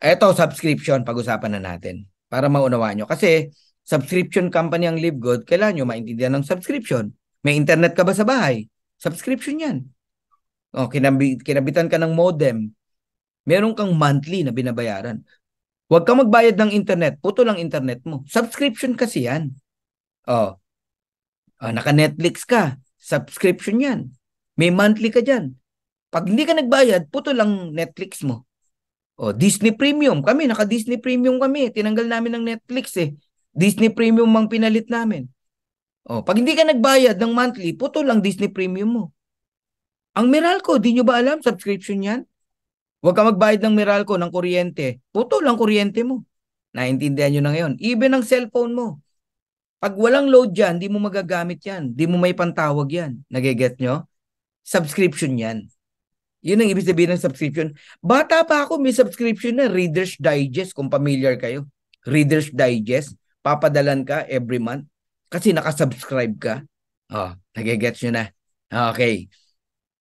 Eto, subscription, pag-usapan na natin para maunawaan nyo. Kasi subscription company ang LiveGood, kailangan nyo maintindihan ng subscription. May internet ka ba sa bahay? Subscription yan. O, kinabitan ka ng modem. Meron kang monthly na binabayaran. Huwag kang magbayad ng internet. Puto lang internet mo. Subscription kasi yan. O, naka-Netflix ka. Subscription yan. May monthly ka dyan. Pag hindi ka nagbayad, puto lang Netflix mo. O, Disney Premium. Kami, naka-Disney Premium kami. Tinanggal namin ng Netflix eh. Disney Premium ang pinalit namin. O, pag hindi ka nagbayad ng monthly, puto lang Disney Premium mo. Ang Meralco, di nyo ba alam? Subscription yan? Huwag ka magbayad ng Meralco, ng kuryente. Puto lang kuryente mo. Naintindihan nyo na ngayon. Even ang cellphone mo. Pag walang load dyan, di mo magagamit yan. Di mo may pantawag yan. Nageget nyo? Subscription yan. Yun ang ibig sabihin ng subscription. Bata pa ako, may subscription na Reader's Digest, kung familiar kayo. Reader's Digest, papadalan ka every month kasi nakasubscribe ka. Nagigets nyo na. Okay.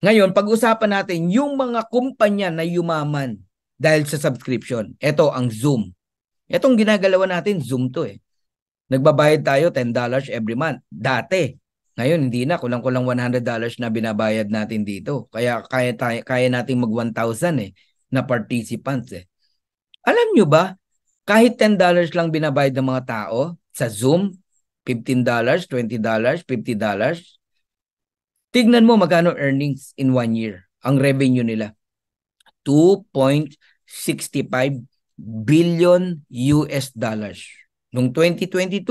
Ngayon, pag-usapan natin yung mga kumpanya na yumaman dahil sa subscription. Ito ang Zoom. Itong ginagalawan natin, Zoom to eh. Nagbabayad tayo $10 every month. Dati. Ngayon, hindi na. Kulang-kulang $100 na binabayad natin dito. Kaya kaya natin mag 1,000 na participants eh. Alam nyo ba, kahit $10 lang binabayad ng mga tao sa Zoom, $15, $20, $50, tignan mo magkano earnings in 1 year. Ang revenue nila, $2.65 billion US dollars. Noong 2022,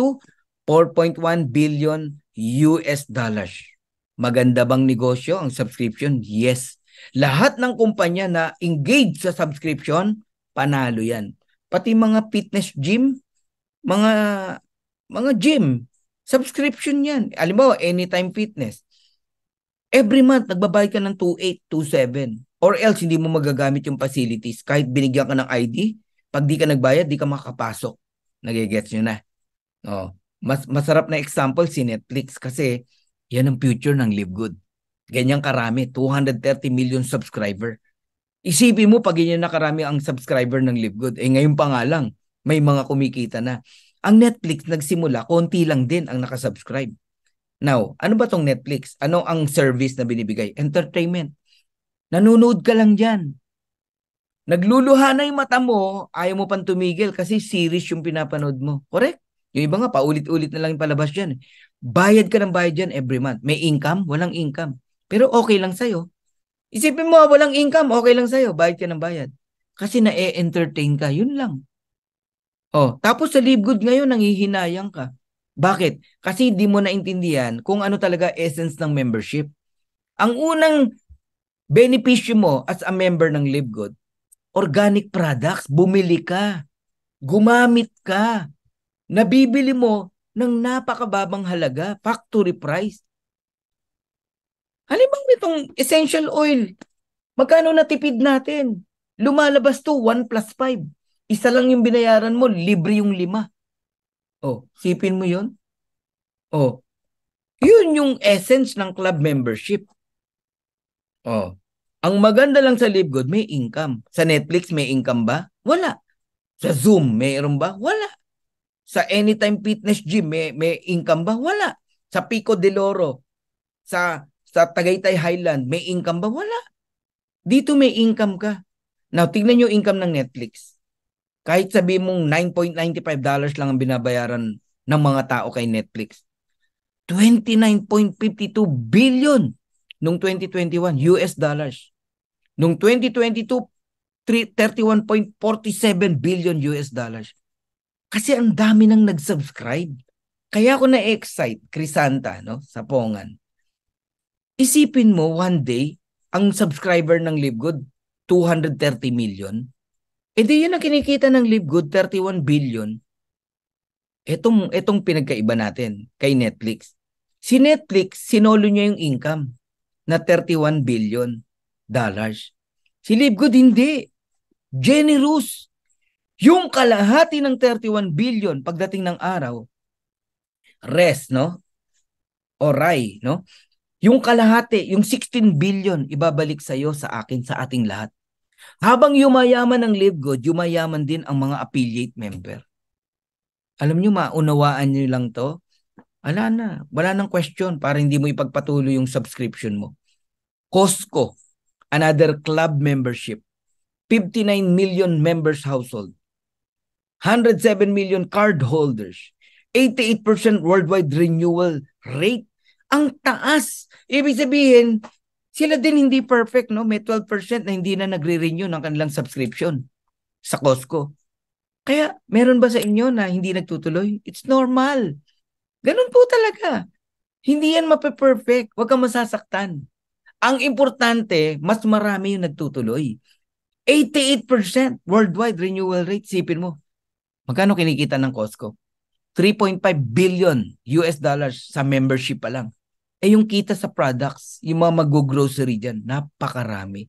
$4.1 billion US dollars. Maganda bang negosyo ang subscription? Yes. Lahat ng kumpanya na engage sa subscription, panalo yan. Pati mga fitness gym, mga gym, subscription yan. Alam mo, Anytime Fitness. Every month, nagbabayad ka ng 2,800, 2,700. Or else, hindi mo magagamit yung facilities. Kahit binigyan ka ng ID, pag di ka nagbayad, di ka makapasok. Nagigets nyo na. Masarap na example si Netflix kasi yan ang future ng LiveGood. Ganyang karami, 230 million subscriber. Isipin mo pag ganyan na karami ang subscriber ng LiveGood. Ngayon pa nga lang, may mga kumikita na. Ang Netflix nagsimula, konti lang din ang nakasubscribe. Now, ano ba tong Netflix? Ano ang service na binibigay? Entertainment. Nanonood ka lang dyan. Nagluluha na yung mata mo, ayaw mo pang tumigil kasi series yung pinapanood mo. Correct? Yung iba nga, paulit-ulit na lang yung palabas dyan. Bayad ka ng bayad dyan every month. May income? Walang income. Pero okay lang sa'yo. Isipin mo, walang income, okay lang sa'yo. Bayad ka ng bayad. Kasi na-entertain ka, yun lang. Tapos sa LiveGood ngayon, nangihinayang ka. Bakit? Kasi di mo naintindihan kung ano talaga essence ng membership. Ang unang benepisyo mo as a member ng LiveGood, organic products, bumili ka, gumamit ka, nabibili mo ng napakababang halaga, factory price. Halimbawa itong essential oil, magkano natipid natin? Lumalabas to 1+5. Isa lang yung binayaran mo, libre yung 5. Sipin mo yun? Yun yung essence ng club membership. Ang maganda lang sa LiveGood, may income. Sa Netflix, may income ba? Wala. Sa Zoom, mayroon ba? Wala. Sa Anytime Fitness Gym, may income ba? Wala. Sa Pico de Loro, sa Tagaytay Highland, may income ba? Wala. Dito may income ka. Now, tignan nyo income ng Netflix. Kahit sabi mong $9.95 lang ang binabayaran ng mga tao kay Netflix. 29.52 billion noong 2021 US dollars. Noong 2022, 31.47 billion US dollars. Kasi ang dami nang nag-subscribe. Kaya ako na-excite, Crisanta, sa Pongan. Isipin mo, one day, ang subscriber ng LiveGood, 230 million. Di yun ang kinikita ng LiveGood, 31 billion. Etong pinagkaiba natin kay Netflix. Si Netflix, sinolo niya yung income na 31 billion dollars. Si LiveGood hindi. Generous. Yung kalahati ng 31 billion pagdating ng araw, rest, o RAI, yung kalahati, yung 16 billion, ibabalik sa'yo, sa akin, sa ating lahat. Habang yumayaman ang LiveGood, yumayaman din ang mga affiliate member. Alam nyo, maunawaan nyo lang to. Wala nang question para hindi mo ipagpatuloy yung subscription mo. Costco, another club membership. 59 million members household. 107 million card holders. 88% worldwide renewal rate. Ang taas. Ibig sabihin, sila din hindi perfect, no? May 12% na hindi na nagre-renew ng kanilang subscription sa Costco. Kaya, meron ba sa inyo na hindi nagtutuloy? It's normal. Ganun po talaga. Hindi yan mape-perfect. Huwag kang masasaktan. Ang importante, mas marami yung nagtutuloy. 88% worldwide renewal rate. Sipin mo. Magkano kinikita ng Costco? 3.5 billion US dollars sa membership pa lang. Yung kita sa products, yung mga mag-grocery dyan, napakarami.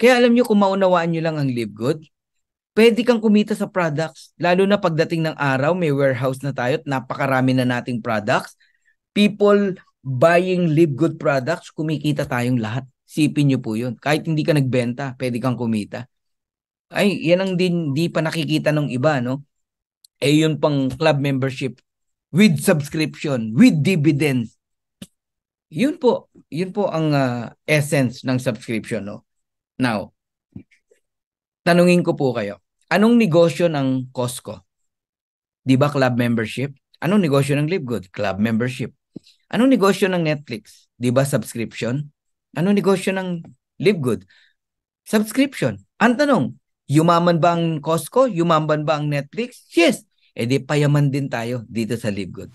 Kaya alam nyo, kung maunawaan nyo lang ang LiveGood, pwede kang kumita sa products. Lalo na pagdating ng araw, may warehouse na tayo at napakarami na nating products. People buying LiveGood products, kumikita tayong lahat. Sipin nyo po yun. Kahit hindi ka nagbenta, pwede kang kumita. Ay, yan ang di pa nakikita ng iba, no? Yun pang club membership with subscription, with dividends. Yun po ang essence ng subscription, no? Now, tanungin ko po kayo, anong negosyo ng Costco? Di ba club membership? Anong negosyo ng LiveGood? Club membership. Anong negosyo ng Netflix? Di ba subscription? Anong negosyo ng LiveGood? Subscription. Ang tanong, yumaman ba ang Costco? Yumaman ba ang Netflix? Yes. Di payaman din tayo dito sa LiveGood.